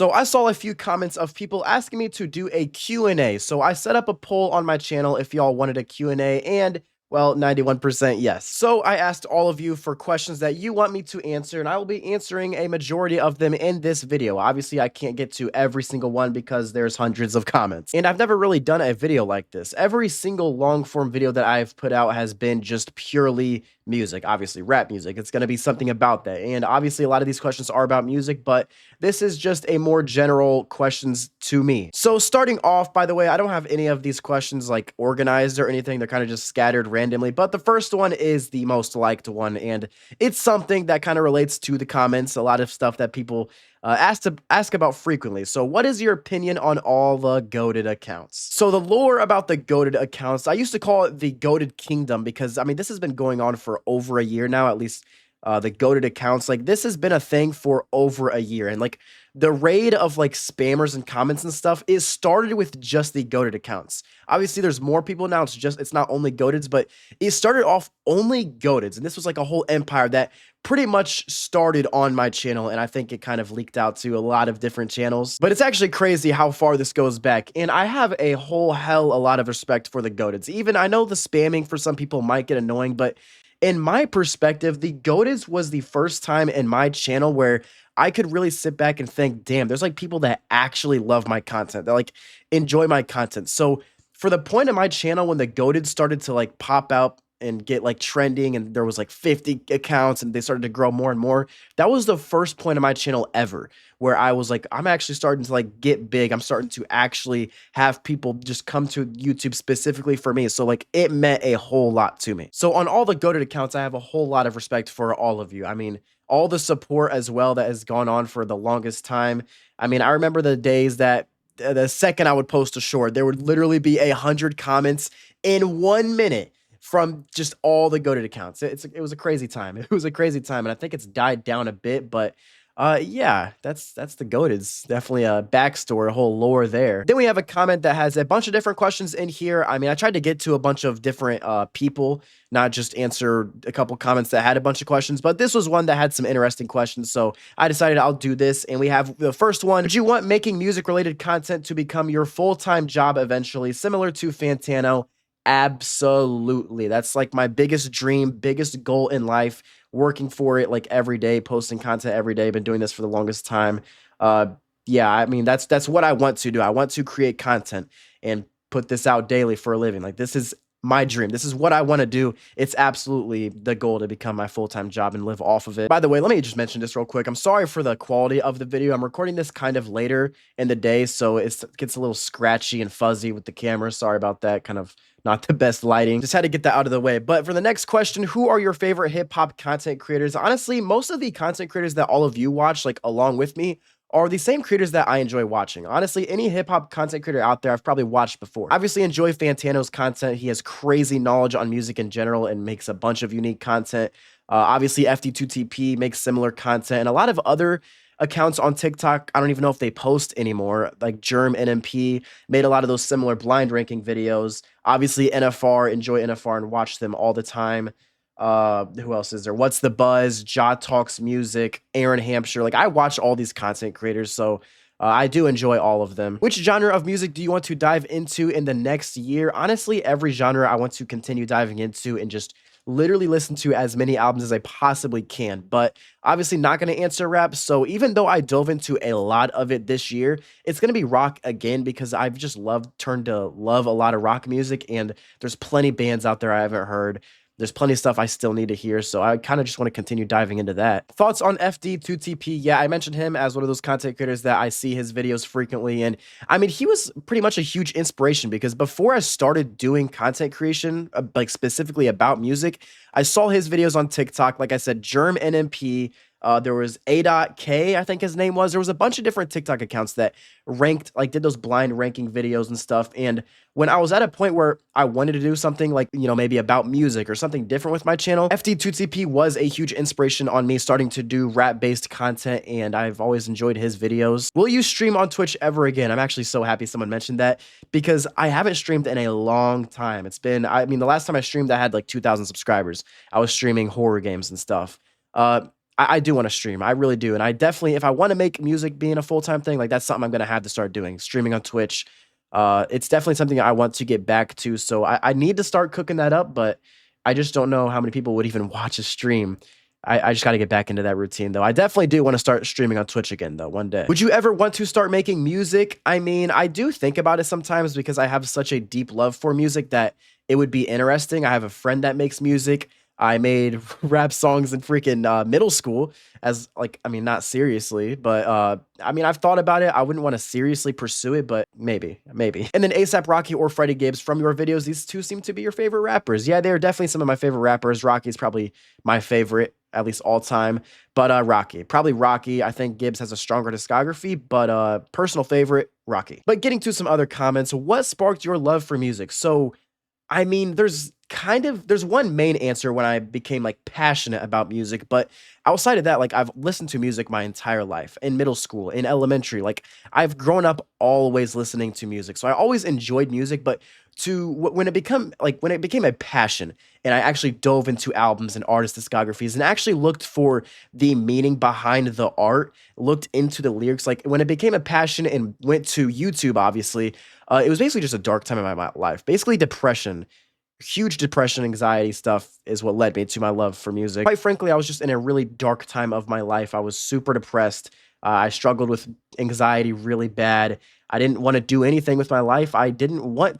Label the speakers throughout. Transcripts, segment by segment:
Speaker 1: So I saw a few comments of people asking me to do a Q&A. So I set up a poll on my channel if y'all wanted a Q&A, and well, 91% yes. So I asked all of you for questions that you want me to answer, and I will be answering a majority of them in this video. Obviously, I can't get to every single one because there's hundreds of comments. And I've never really done a video like this. Every single long form video that I've put out has been just purely music, obviously rap music. It's going to be something about that. And obviously a lot of these questions are about music, but this is just a more general questions to me. So starting off, by the way, I don't have any of these questions like organized or anything. They're kind of just scattered randomly, but the first one is the most liked one, and it's something that kind of relates to the comments, a lot of stuff that people ask about frequently. So what is your opinion on all the goated accounts? So the lore about the goated accounts, I used to call it the goated kingdom because, I mean, this has been going on for over a year now, at least the goated accounts. Like, this has been a thing for over a year. And like the raid of like spammers and comments and stuff is started with just the goated accounts. Obviously, there's more people now. It's not only goateds, but it started off only goateds. And this was like a whole empire that pretty much started on my channel, and I think it kind of leaked out to a lot of different channels. But it's actually crazy how far this goes back, and I have a whole hell a lot of respect for the goateds. Even I know the spamming for some people might get annoying, but in my perspective, the goateds was the first time in my channel where I could really sit back and think, damn, there's like people that actually love my content, that like enjoy my content. So for the point of my channel when the goated started to like pop out and get like trending, and there was like 50 accounts and they started to grow more and more, that was the first point of my channel ever where I was like, I'm actually starting to like get big. I'm starting to actually have people just come to YouTube specifically for me. So like it meant a whole lot to me. So on all the goated accounts, I have a whole lot of respect for all of you. I mean, all the support as well that has gone on for the longest time. I mean, I remember the days that the second I would post a short, there would literally be 100 comments in 1 minute from just all the goated accounts. It was a crazy time. It was a crazy time, and I think it's died down a bit, but yeah, that's the goateds. Definitely a backstory, a whole lore there. Then we have a comment that has a bunch of different questions in here. I mean, I tried to get to a bunch of different people, not just answer a couple comments that had a bunch of questions, but this was one that had some interesting questions, so I decided I'll do this. And we have the first one: would you want making music related content to become your full-time job eventually, similar to Fantano? Absolutely. That's like my biggest dream, biggest goal in life, working for it like every day, posting content every day. Been doing this for the longest time. Uh yeah, I mean that's what I want to do. I want to create content and put this out daily for a living. Like, this is my dream. This is what I want to do. It's absolutely the goal to become my full-time job and live off of it. By the way, let me just mention this real quick. I'm sorry for the quality of the video. I'm recording this kind of later in the day, so it gets a little scratchy and fuzzy with the camera. Sorry about that. Kind of not the best lighting. Just had to get that out of the way. But for the next question, who are your favorite hip hop content creators? Honestly, most of the content creators that all of you watch, like along with me, are the same creators that I enjoy watching. Honestly, any hip-hop content creator out there I've probably watched before. Obviously, enjoy Fantano's content. He has crazy knowledge on music in general and makes a bunch of unique content. Obviously, FD2TP makes similar content, and a lot of other accounts on TikTok, I don't even know if they post anymore, like Germ NMP made a lot of those similar blind ranking videos. Obviously, NFR, enjoy NFR and watch them all the time. Who else is there? What's the Buzz? Jaw Talks Music, Aaron Hampshire. Like, I watch all these content creators, so I do enjoy all of them. Which genre of music do you want to dive into in the next year? Honestly, every genre I want to continue diving into and just literally listen to as many albums as I possibly can. But obviously not going to answer rap. So even though I dove into a lot of it this year, it's going to be rock again because I've just turned to love a lot of rock music, and there's plenty bands out there I haven't heard. There's plenty of stuff I still need to hear, so I kind of just want to continue diving into that. Thoughts on FD2TP? Yeah, I mentioned him as one of those content creators that I see his videos frequently, and I mean, he was pretty much a huge inspiration because before I started doing content creation, like specifically about music, I saw his videos on TikTok. Like I said, Germ NMP, there was A.K, I think his name was. There was a bunch of different TikTok accounts that ranked, like did those blind ranking videos and stuff. And when I was at a point where I wanted to do something like, you know, maybe about music or something different with my channel, FD2TP was a huge inspiration on me starting to do rap-based content, and I've always enjoyed his videos. Will you stream on Twitch ever again? I'm actually so happy someone mentioned that because I haven't streamed in a long time. It's been, I mean, the last time I streamed, I had like 2,000 subscribers. I was streaming horror games and stuff. I do want to stream. I really do. And I definitely, if I want to make music being a full time thing, like that's something I'm going to have to start doing. Streaming on Twitch. It's definitely something I want to get back to. So I need to start cooking that up, but I just don't know how many people would even watch a stream. I just got to get back into that routine, though. I definitely do want to start streaming on Twitch again, though, one day. Would you ever want to start making music? I mean, I do think about it sometimes because I have such a deep love for music that it would be interesting. I have a friend that makes music. I made rap songs in freaking middle school as like, I mean, not seriously, but I mean, I've thought about it. I wouldn't want to seriously pursue it, but maybe. And then ASAP Rocky or Freddie Gibbs, from your videos, these two seem to be your favorite rappers. Yeah, they're definitely some of my favorite rappers. Rocky's probably my favorite, at least all time, but probably Rocky. I think Gibbs has a stronger discography, but personal favorite, Rocky. But getting to some other comments, what sparked your love for music? So I mean, there's one main answer when I became like passionate about music, but outside of that, like I've listened to music my entire life in middle school, in elementary. Like I've grown up always listening to music. So I always enjoyed music, but when it became a passion and I actually dove into albums and artist discographies and actually looked for the meaning behind the art, looked into the lyrics, like when it became a passion and went to YouTube, obviously, it was basically just a dark time in my life. Basically, depression, huge depression, anxiety stuff is what led me to my love for music. Quite frankly, I was just in a really dark time of my life. I was super depressed. I struggled with anxiety really bad. I didn't want to do anything with my life. I didn't like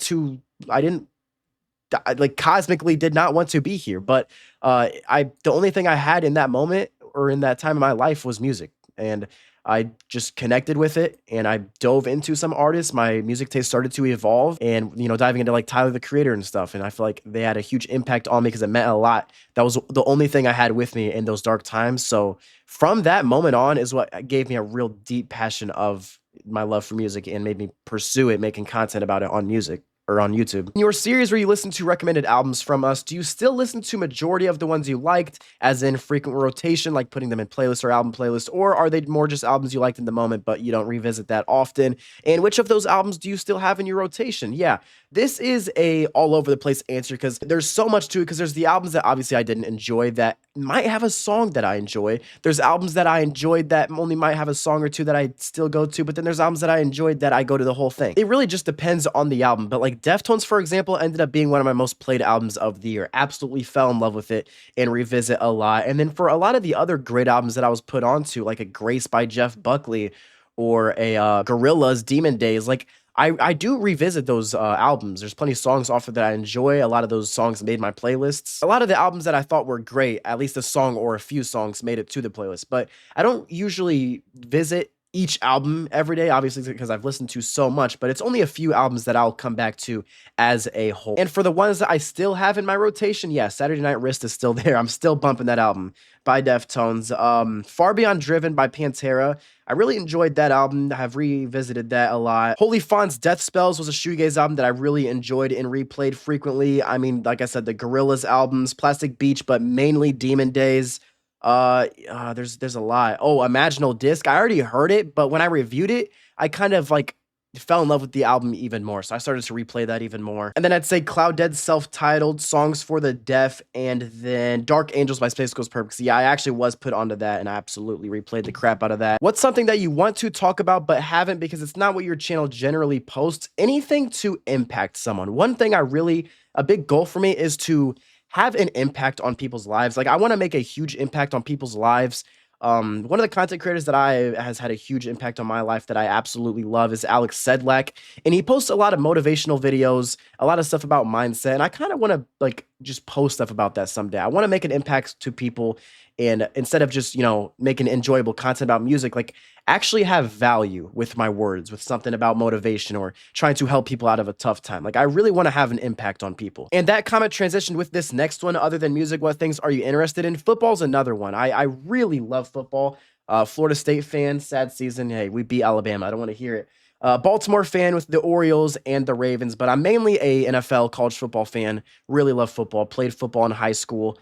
Speaker 1: cosmically did not want to be here. But the only thing I had in that moment or in that time of my life was music. And I just connected with it and I dove into some artists. My music taste started to evolve and, diving into like Tyler the Creator and stuff. And I feel like they had a huge impact on me because it meant a lot. That was the only thing I had with me in those dark times. So from that moment on is what gave me a real deep passion of my love for music and made me pursue it, making content about it on music or on YouTube. In your series where you listen to recommended albums from us, do you still listen to majority of the ones you liked, as in frequent rotation, like putting them in playlists or album playlists, or are they more just albums you liked in the moment, but you don't revisit that often? And which of those albums do you still have in your rotation? Yeah, this is a all over the place answer because there's so much to it because there's the albums that obviously I didn't enjoy that might have a song that I enjoy. There's albums that I enjoyed that only might have a song or two that I still go to, but then there's albums that I enjoyed that I go to the whole thing. It really just depends on the album, but like Deftones, for example, ended up being one of my most played albums of the year. Absolutely fell in love with it and revisit a lot. And then for a lot of the other great albums that I was put onto, like a Grace by Jeff Buckley or a Gorillaz Demon Days, like I do revisit those albums. There's plenty of songs off of that I enjoy. A lot of those songs made my playlists. A lot of the albums that I thought were great, at least a song or a few songs made it to the playlist. But I don't usually visit each album every day, obviously, because I've listened to so much, but it's only a few albums that I'll come back to as a whole. And for the ones that I still have in my rotation, yeah, Saturday Night Wrist is still there. I'm still bumping that album by Deftones. Far Beyond Driven by Pantera. I really enjoyed that album. I have revisited that a lot. Holy Fawn's Death Spells was a shoegaze album that I really enjoyed and replayed frequently. I mean, like I said, the Gorillaz albums, Plastic Beach, but mainly Demon Days. There's a lot. Oh, Imaginal Disc. I already heard it, but when I reviewed it, I kind of like fell in love with the album even more. So I started to replay that even more. And then I'd say Cloud Dead self-titled, Songs for the Deaf, and then Dark Angels by Space Ghost Purpose. Yeah, I actually was put onto that and I absolutely replayed the crap out of that. What's something that you want to talk about but haven't because it's not what your channel generally posts? Anything to impact someone. One thing a big goal for me is to have an impact on people's lives. Like I want to make a huge impact on people's lives. One of the content creators that has had a huge impact on my life that I absolutely love is Alex Sedlak, and he posts a lot of motivational videos, a lot of stuff about mindset, and I kind of want to like just post stuff about that someday. I want to make an impact to people, and instead of just making enjoyable content about music, like actually have value with my words, with something about motivation or trying to help people out of a tough time. Like I really want to have an impact on people. And that comment transitioned with this next one. Other than music, what things are you interested in? Football's another one. I really love football. Florida State fan, sad season. Hey, we beat Alabama. I don't want to hear it. Baltimore fan with the Orioles and the Ravens, but I'm mainly a NFL college football fan. Really love football. Played football in high school.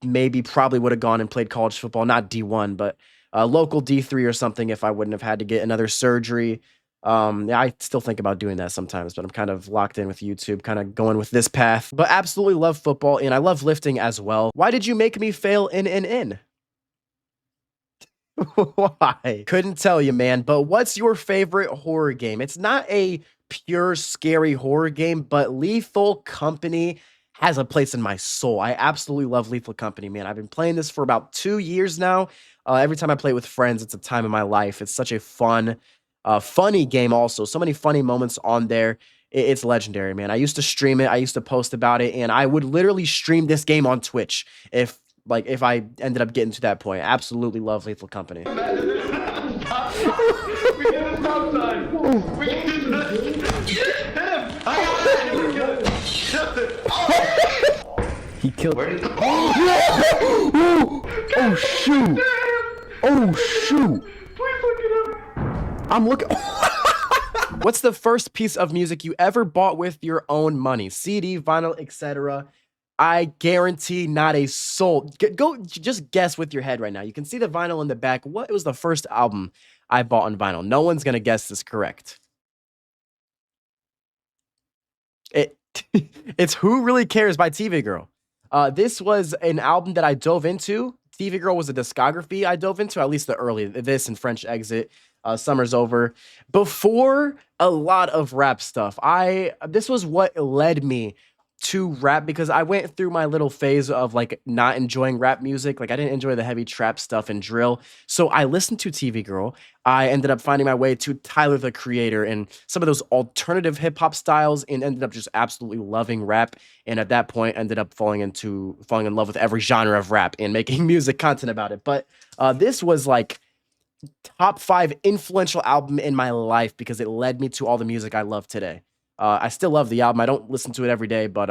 Speaker 1: Maybe probably would have gone and played college football, not D1, but local D3 or something if I wouldn't have had to get another surgery. Yeah, I still think about doing that sometimes, but I'm kind of locked in with YouTube, kind of going with this path. But absolutely love football, and I love lifting as well. Why did you make me fail in? Why? Couldn't tell you, man. But what's your favorite horror game? It's not a pure scary horror game, but Lethal Company has a place in my soul. I absolutely love Lethal Company, man. I've been playing this for about 2 years now. Every time I play with friends, it's a time in my life. It's such a funny game. Also, so many funny moments on there. It's legendary, man. I used to stream it. I used to post about it, and I would literally stream this game on Twitch if I ended up getting to that point. Absolutely love Lethal Company.
Speaker 2: We get a stop sign. We get him. I got it.
Speaker 1: He killed.
Speaker 2: Where did
Speaker 1: Oh shoot! Oh shoot!
Speaker 2: Please look it up.
Speaker 1: I'm looking. What's the first piece of music you ever bought with your own money? CD, vinyl, etc. I guarantee not a soul. Go, just guess with your head right now. You can see the vinyl in the back. What was the first album I bought on vinyl? No one's gonna guess this correct. It, it's "Who Really Cares" by TV Girl. This was an album that I dove into. TV Girl was a discography I dove into, at least the early, this and French Exit, Summer's Over. Before a lot of rap stuff, this was what led me to rap, because I went through my little phase of like not enjoying rap music. Like I didn't enjoy the heavy trap stuff and drill. So I listened to TV Girl. I ended up finding my way to Tyler the Creator and some of those alternative hip hop styles, and ended up just absolutely loving rap. And at that point ended up falling in love with every genre of rap and making music content about it. But this was like top 5 influential album in my life because it led me to all the music I love today. I still love the album. I don't listen to it every day, but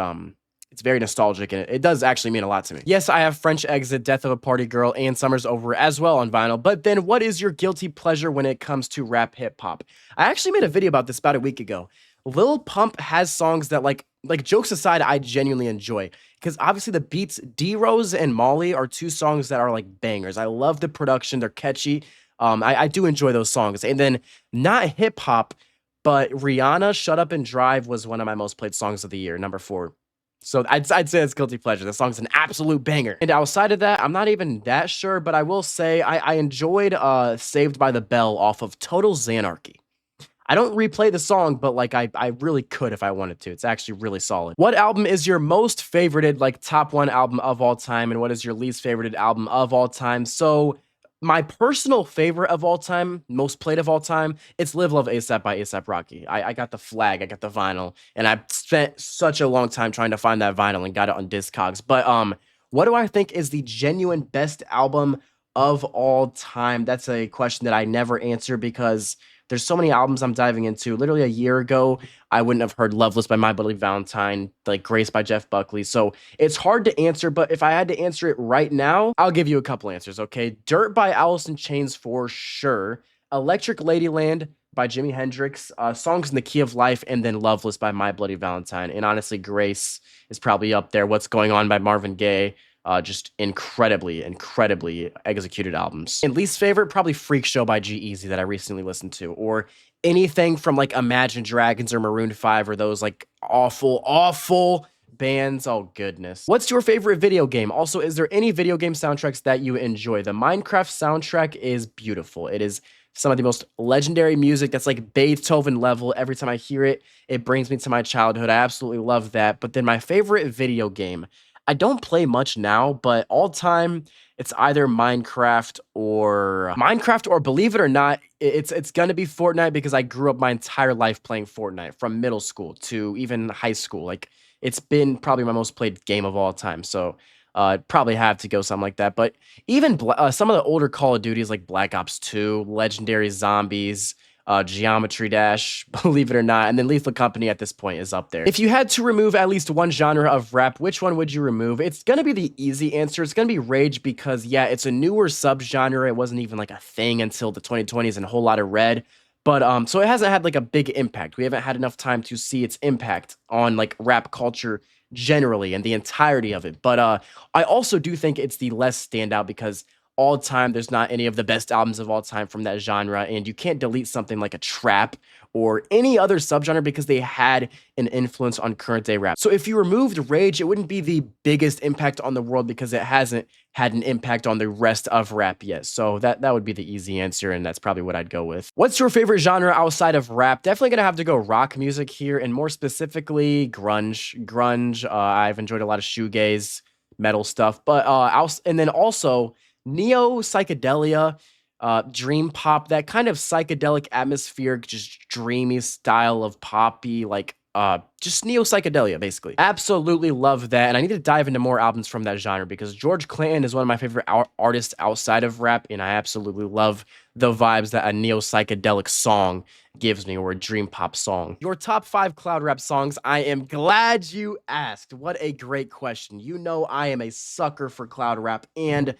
Speaker 1: it's very nostalgic, and it does actually mean a lot to me. Yes, I have French Exit, Death of a Party Girl, and Summer's Over as well on vinyl. But then what is your guilty pleasure when it comes to rap hip hop? I actually made a video about this about a week ago. Lil Pump has songs that like jokes aside, I genuinely enjoy, because obviously the beats, D-Rose and Molly are 2 songs that are like bangers. I love the production. They're catchy. I do enjoy those songs. And then not hip hop, but Rihanna, Shut Up and Drive was one of my most played songs of the year, number 4. So I'd say it's guilty pleasure. The song's an absolute banger. And outside of that, I'm not even that sure, but I will say I enjoyed Saved by the Bell off of Total Xanarchy. I don't replay the song, but like I really could if I wanted to. It's actually really solid. What album is your most favorited, like top 1 album of all time, and what is your least favorited album of all time? So my personal favorite of all time, most played of all time, it's Live Love ASAP by ASAP Rocky. I got the flag, I got the vinyl, and I spent such a long time trying to find that vinyl and got it on Discogs. But what do I think is the genuine best album of all time? That's a question that I never answer because there's so many albums I'm diving into. Literally a year ago, I wouldn't have heard Loveless by My Bloody Valentine, like Grace by Jeff Buckley. So it's hard to answer, but if I had to answer it right now, I'll give you a couple answers, okay? Dirt by Alice in Chains for sure. Electric Ladyland by Jimi Hendrix. Songs in the Key of Life, and then Loveless by My Bloody Valentine. And honestly, Grace is probably up there. What's Going On by Marvin Gaye. Just incredibly executed albums. And least favorite, probably Freak Show by G-Eazy that I recently listened to, or anything from like Imagine Dragons or Maroon 5 or those like awful bands. Oh goodness. What's your favorite video game? Also, is there any video game soundtracks that you enjoy? The Minecraft soundtrack is beautiful. It is some of the most legendary music that's like Beethoven level. Every time I hear it, it brings me to my childhood. I absolutely love that. But then my favorite video game, I don't play much now, but all time, it's either Minecraft or believe it or not, it's gonna be Fortnite, because I grew up my entire life playing Fortnite from middle school to even high school. Like it's been probably my most played game of all time. So probably have to go something like that. But even some of the older Call of Duties like Black Ops 2, Legendary Zombies, Geometry Dash, believe it or not, and then Lethal Company at this point is up there. If you had to remove at least one genre of rap, which one would you remove? It's gonna be the easy answer. It's gonna be rage, because yeah, it's a newer subgenre. It wasn't even like a thing until the 2020s and a whole lot of red. But so it hasn't had like a big impact. We haven't had enough time to see its impact on like rap culture generally and the entirety of it. But I also do think it's the less standout, because all time. There's not any of the best albums of all time from that genre, and you can't delete something like a trap or any other subgenre because they had an influence on current day rap. So if you removed rage, it wouldn't be the biggest impact on the world because it hasn't had an impact on the rest of rap yet. So that would be the easy answer, and that's probably what I'd go with. What's your favorite genre outside of rap? Definitely gonna have to go rock music here, and more specifically grunge. I've enjoyed a lot of shoegaze, metal stuff, but and then also neo psychedelia, dream pop, that kind of psychedelic atmospheric, just dreamy style of poppy, like just neo psychedelia, basically. Absolutely love that, and I need to dive into more albums from that genre because George Clinton is one of my favorite artists outside of rap, and I absolutely love the vibes that a neo psychedelic song gives me, or a dream pop song. Your top 5 cloud rap songs. I am glad you asked. What a great question. You know I am a sucker for cloud rap, and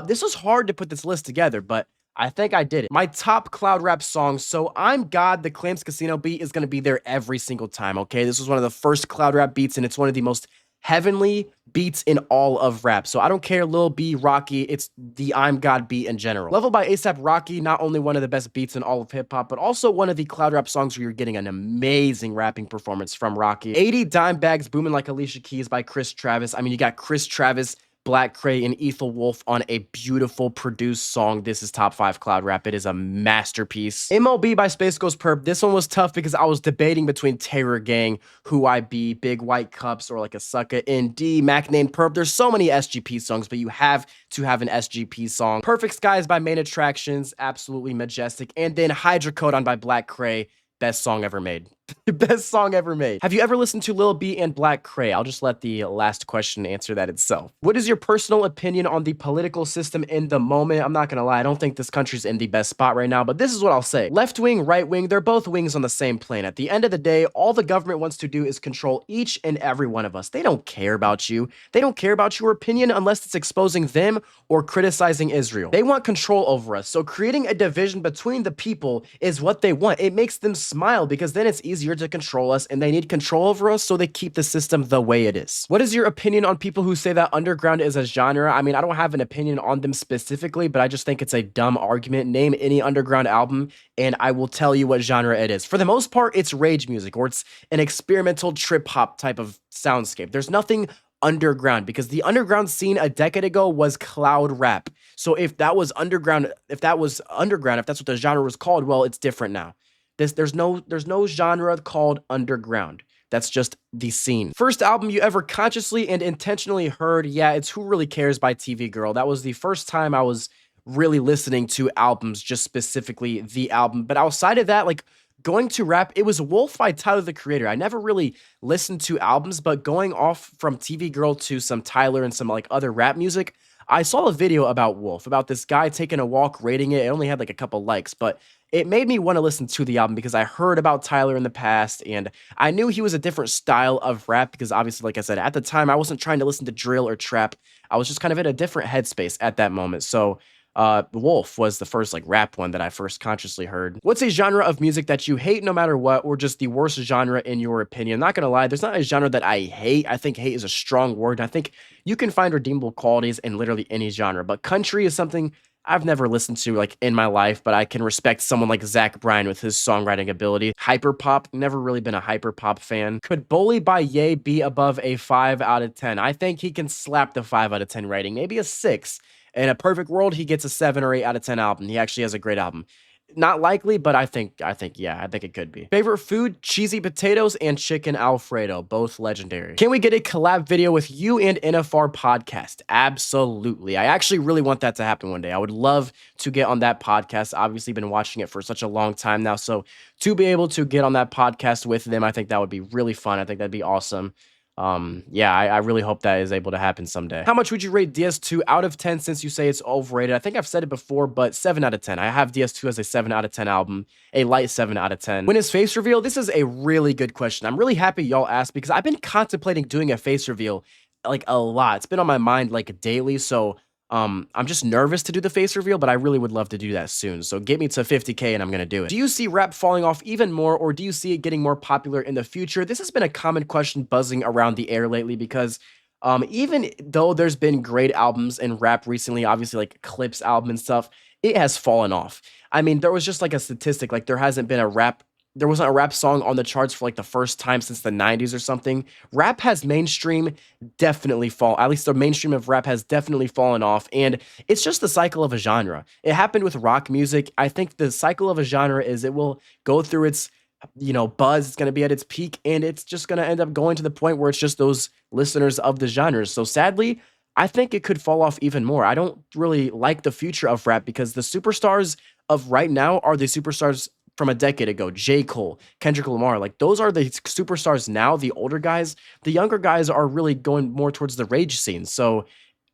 Speaker 1: this was hard to put this list together, but I think I did it. My top cloud rap songs. So I'm God, the Clams Casino beat is going to be there every single time, okay? This was one of the first cloud rap beats, and it's one of the most heavenly beats in all of rap. So I don't care, Lil B, Rocky, it's the I'm God beat in general. Level by A$AP Rocky, not only one of the best beats in all of hip hop, but also one of the cloud rap songs where you're getting an amazing rapping performance from Rocky. 80 Dime Bags, Booming Like Alicia Keys by Chris Travis. I mean, you got Chris Travis, Black Cray, and Ethel Wolf on a beautiful produced song. This is top 5 cloud rap. It is a masterpiece. MLB by Space Ghost Perp. This one was tough because I was debating between Terror Gang, Who I Be, Big White Cups, or Like a Sucker, and D, Mac Named Perp. There's so many SGP songs, but you have to have an SGP song. Perfect Skies by Main Attractions, absolutely majestic. And then Hydrocodone by Black Cray. Best song ever made. Best song ever made. Have you ever listened to Lil B and Black Cray? I'll just let the last question answer that itself. What is your personal opinion on the political system in the moment? I'm not gonna lie, I don't think this country's in the best spot right now, but this is what I'll say. Left wing, right wing, they're both wings on the same plane. At the end of the day, all the government wants to do is control each and every one of us. They don't care about you. They don't care about your opinion unless it's exposing them or criticizing Israel. They want control over us, so creating a division between the people is what they want. It makes them smile because then it's easier to control us, and they need control over us, so they keep the system the way it is. What is your opinion on people who say that underground is a genre? I mean, I don't have an opinion on them specifically, but I just think it's a dumb argument. Name any underground album, and I will tell you what genre it is. For the most part, it's rage music, or it's an experimental trip hop type of soundscape. There's nothing underground because the underground scene a decade ago was cloud rap. So if that was underground, if that's what the genre was called, well, it's different now. There's no genre called underground. That's just the scene. First album you ever consciously and intentionally heard? Yeah, it's Who Really Cares by TV Girl. That was the first time I was really listening to albums, just specifically the album. But outside of that, like going to rap, it was Wolf by Tyler, the Creator. I never really listened to albums, but going off from TV Girl to some Tyler and some like other rap music, I saw a video about Wolf, about this guy taking a walk, rating it. It only had like a couple likes, but it made me want to listen to the album because I heard about Tyler in the past, and I knew he was a different style of rap because obviously, like I said, at the time, I wasn't trying to listen to drill or trap. I was just kind of in a different headspace at that moment. So Wolf was the first like rap one that I first consciously heard. What's a genre of music that you hate no matter what, or just the worst genre in your opinion? Not gonna lie, there's not a genre that I hate. I think hate is a strong word. I think you can find redeemable qualities in literally any genre, but country is something I've never listened to like in my life, but I can respect someone like Zach Bryan with his songwriting ability. Hyperpop, never really been a hyperpop fan. Could Bully by Ye be above a 5 out of 10? I think he can slap the 5 out of 10 rating, maybe a 6. In a perfect world, he gets a 7 or 8 out of 10 album. He actually has a great album. Not likely, but I think it could be. Favorite food, cheesy potatoes and chicken Alfredo, both legendary. Can we get a collab video with you and NFR podcast? Absolutely. I actually really want that to happen one day. I would love to get on that podcast. Obviously been watching it for such a long time now, so to be able to get on that podcast with them, I think that would be really fun. I think that'd be awesome. I really hope that is able to happen someday. How much would you rate DS2 out of 10 since you say it's overrated? I think I've said it before, but 7 out of 10. I have DS2 as a 7 out of 10 album, a light 7 out of 10. When is face reveal? This is a really good question. I'm really happy y'all asked because I've been contemplating doing a face reveal like a lot. It's been on my mind like daily, so I'm just nervous to do the face reveal, but I really would love to do that soon. So get me to 50K and I'm gonna do it. Do you see rap falling off even more, or do you see it getting more popular in the future? This has been a common question buzzing around the air lately because Even though there's been great albums in rap recently, obviously like Clips album and stuff, it has fallen off. I mean, there was just like a statistic, like there wasn't a rap song on the charts for like the first time since the 90s or something. Rap has mainstream definitely at least the mainstream of rap has definitely fallen off. And it's just the cycle of a genre. It happened with rock music. I think the cycle of a genre is it will go through its buzz. It's going to be at its peak, and it's just going to end up going to the point where it's just those listeners of the genres. So sadly, I think it could fall off even more. I don't really like the future of rap because the superstars of right now are the superstars from a decade ago. J. Cole, Kendrick Lamar, like those are the superstars now, the older guys. The younger guys are really going more towards the rage scene. So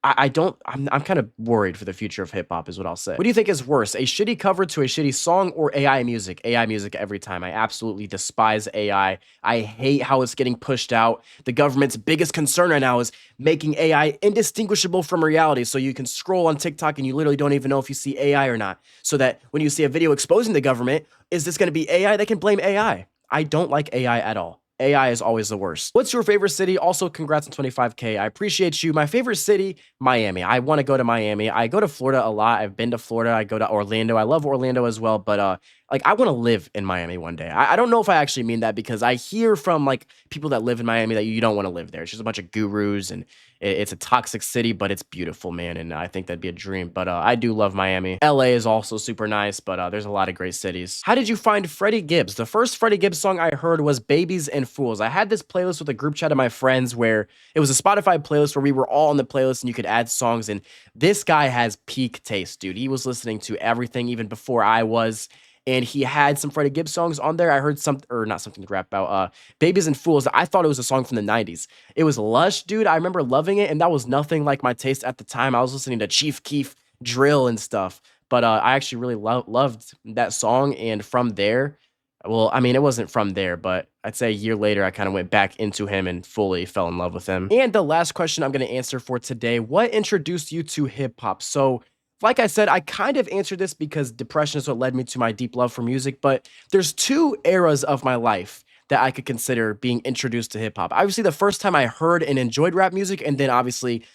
Speaker 1: I'm kind of worried for the future of hip hop, is what I'll say. What do you think is worse, a shitty cover to a shitty song or AI music? AI music every time. I absolutely despise AI. I hate how it's getting pushed out. The government's biggest concern right now is making AI indistinguishable from reality. So you can scroll on TikTok and you literally don't even know if you see AI or not. So that when you see a video exposing the government, is this going to be AI? They can blame AI. I don't like AI at all. AI is always the worst. What's your favorite city? Also, congrats on 25K. I appreciate you. My favorite city, Miami. I want to go to Miami. I go to Florida a lot. I've been to Florida. I go to Orlando. I love Orlando as well. But like I want to live in Miami one day. I don't know if I actually mean that because I hear from like people that live in Miami that you don't want to live there. It's just a bunch of gurus and it's a toxic city, but it's beautiful, man. And I think that'd be a dream. But I do love Miami. LA is also super nice, but there's a lot of great cities. How did you find Freddie Gibbs? The first Freddie Gibbs song I heard was Babies and Fools. I had this playlist with a group chat of my friends where it was a Spotify playlist where we were all on the playlist and you could add songs. And this guy has peak taste, dude. He was listening to everything even before I was. And he had some Freddie Gibbs songs on there. I heard not something to rap about, Babies and Fools. I thought it was a song from the 90s. It was lush, dude. I remember loving it, and that was nothing like my taste at the time. I was listening to Chief Keef drill and stuff. But I actually really loved that song, and from there, well, I mean, it wasn't from there, but I'd say a year later, I kind of went back into him and fully fell in love with him. And the last question I'm going to answer for today, what introduced you to hip hop? So like I said, I kind of answered this because depression is what led me to my deep love for music, but there's two eras of my life that I could consider being introduced to hip hop. Obviously, the first time I heard and enjoyed rap music, and then obviously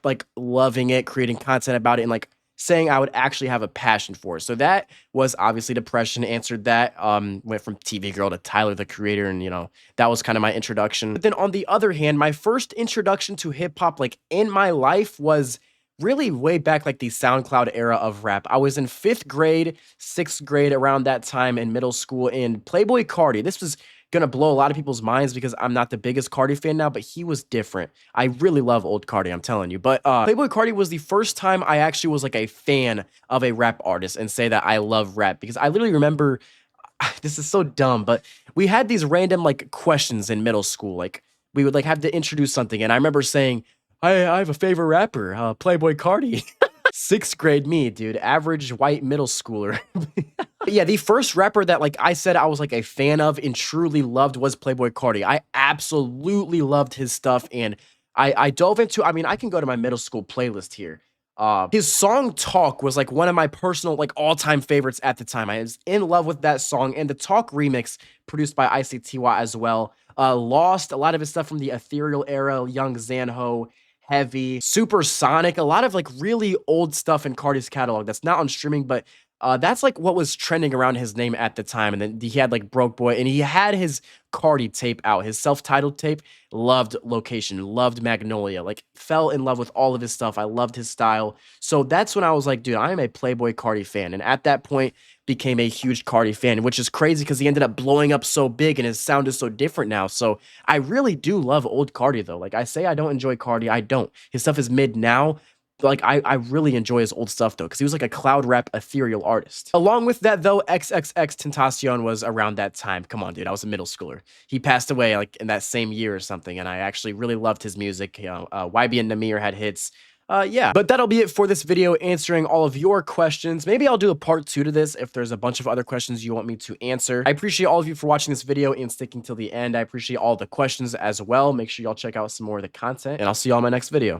Speaker 1: like loving it, creating content about it, and like saying I would actually have a passion for it. So that was obviously depression. Answered that. Went from TV Girl to Tyler the Creator, and that was kind of my introduction. But then on the other hand, my first introduction to hip hop, like in my life, was really way back like the SoundCloud era of rap. I was in 5th grade, 6th grade around that time in middle school, and Playboy Carti. This was gonna blow a lot of people's minds because I'm not the biggest Carti fan now, but he was different. I really love old Carti, I'm telling you. But Playboy Carti was the first time I actually was like a fan of a rap artist and say that I love rap, because I literally remember, this is so dumb, but we had these random like questions in middle school. Like we would like have to introduce something, and I remember saying, I have a favorite rapper, Playboy Carti. 6th grade me, dude. Average white middle schooler. Yeah, the first rapper that like I said I was like a fan of and truly loved was Playboy Carti. I absolutely loved his stuff, and I dove into, I mean, I can go to my middle school playlist here. His song Talk was like one of my personal like all-time favorites at the time. I was in love with that song, and the Talk remix produced by ICTY as well. Lost, a lot of his stuff from the Ethereal era, Young Zanho, Heavy, Supersonic, a lot of like really old stuff in Carti's catalog that's not on streaming, but that's like what was trending around his name at the time. And then he had like Broke Boy, and he had his Carti tape out, his self-titled tape. Loved Location, loved Magnolia, like fell in love with all of his stuff. I loved his style. So that's when I was like, dude, I am a Playboy Carti fan. And at that point, became a huge Carti fan, which is crazy because he ended up blowing up so big and his sound is so different now. So I really do love old Carti though. Like I say I don't enjoy Carti, I don't. His stuff is mid now. Like I really enjoy his old stuff though, because he was like a cloud rap ethereal artist. Along with that though, XXXTentacion was around that time. Come on, dude, I was a middle schooler. He passed away like in that same year or something, and I actually really loved his music. YB and Namir had hits. Yeah, but that'll be it for this video, answering all of your questions. Maybe I'll do a part 2 to this if there's a bunch of other questions you want me to answer. I appreciate all of you for watching this video and sticking till the end. I appreciate all the questions as well. Make sure y'all check out some more of the content, and I'll see y'all in my next video.